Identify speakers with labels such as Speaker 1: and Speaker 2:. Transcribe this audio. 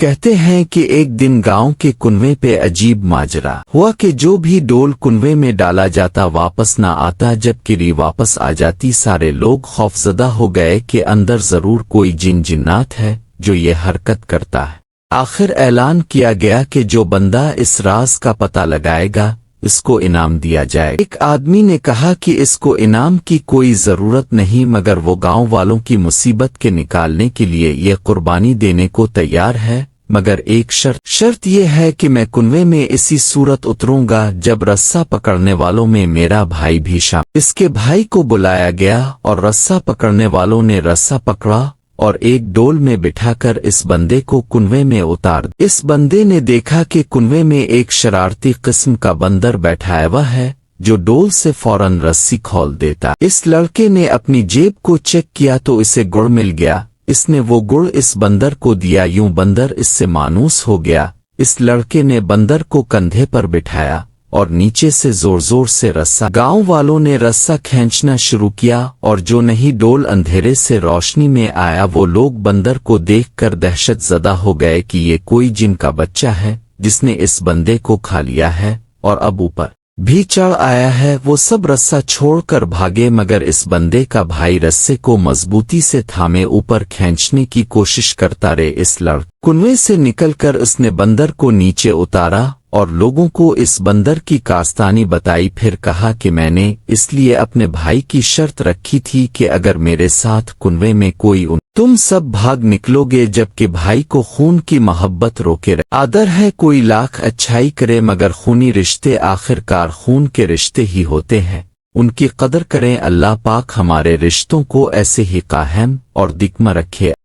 Speaker 1: کہتے ہیں کہ ایک دن گاؤں کے کنویں پہ عجیب ماجرا ہوا کہ جو بھی ڈول کنویں میں ڈالا جاتا واپس نہ آتا، جب کری واپس آ جاتی سارے لوگ خوفزدہ ہو گئے کہ اندر ضرور کوئی جنات ہے جو یہ حرکت کرتا ہے۔ آخر اعلان کیا گیا کہ جو بندہ اس راز کا پتہ لگائے گا اس کو انعام دیا جائے۔ ایک آدمی نے کہا کہ اس کو انعام کی کوئی ضرورت نہیں، مگر وہ گاؤں والوں کی مصیبت کے نکالنے کے لیے یہ قربانی دینے کو تیار ہے، مگر ایک شرط یہ ہے کہ میں کنویں میں اسی صورت اتروں گا جب رسہ پکڑنے والوں میں میرا بھائی بھی شامل۔ اس کے بھائی کو بلایا گیا اور رسہ پکڑنے والوں نے رسہ پکڑا اور ایک ڈول میں بٹھا کر اس بندے کو کنویں میں اتار دیا۔ اس بندے نے دیکھا کہ کنویں میں ایک شرارتی قسم کا بندر بیٹھا ہوا ہے جو ڈول سے فوراً رسی کھول دیتا۔ اس لڑکے نے اپنی جیب کو چیک کیا تو اسے گڑ مل گیا۔ اس نے وہ گڑ اس بندر کو دیا، یوں بندر اس سے مانوس ہو گیا۔ اس لڑکے نے بندر کو کندھے پر بٹھایا اور نیچے سے زور زور سے رسہ، گاؤں والوں نے رسہ کھینچنا شروع کیا اور جو نہیں ڈول اندھیرے سے روشنی میں آیا، وہ لوگ بندر کو دیکھ کر دہشت زدہ ہو گئے کہ یہ کوئی جن کا بچہ ہے جس نے اس بندے کو کھا لیا ہے اور اب اوپر بھی چڑھ آیا ہے۔ وہ سب رسہ چھوڑ کر بھاگے، مگر اس بندے کا بھائی رسے کو مضبوطی سے تھامے اوپر کھینچنے کی کوشش کرتا رہے۔ اس لڑکے کنویں سے نکل کر اس نے بندر کو نیچے اتارا اور لوگوں کو اس بندر کی کاستانی بتائی، پھر کہا کہ میں نے اس لیے اپنے بھائی کی شرط رکھی تھی کہ اگر میرے ساتھ کنویں میں کوئی تم سب بھاگ نکلو گے جبکہ بھائی کو خون کی محبت روکے رہے۔ آدر ہے کوئی لاکھ اچھائی کرے مگر خونی رشتے آخر کار خون کے رشتے ہی ہوتے ہیں، ان کی قدر کریں۔ اللہ پاک ہمارے رشتوں کو ایسے ہی قائم اور دکمہ رکھے۔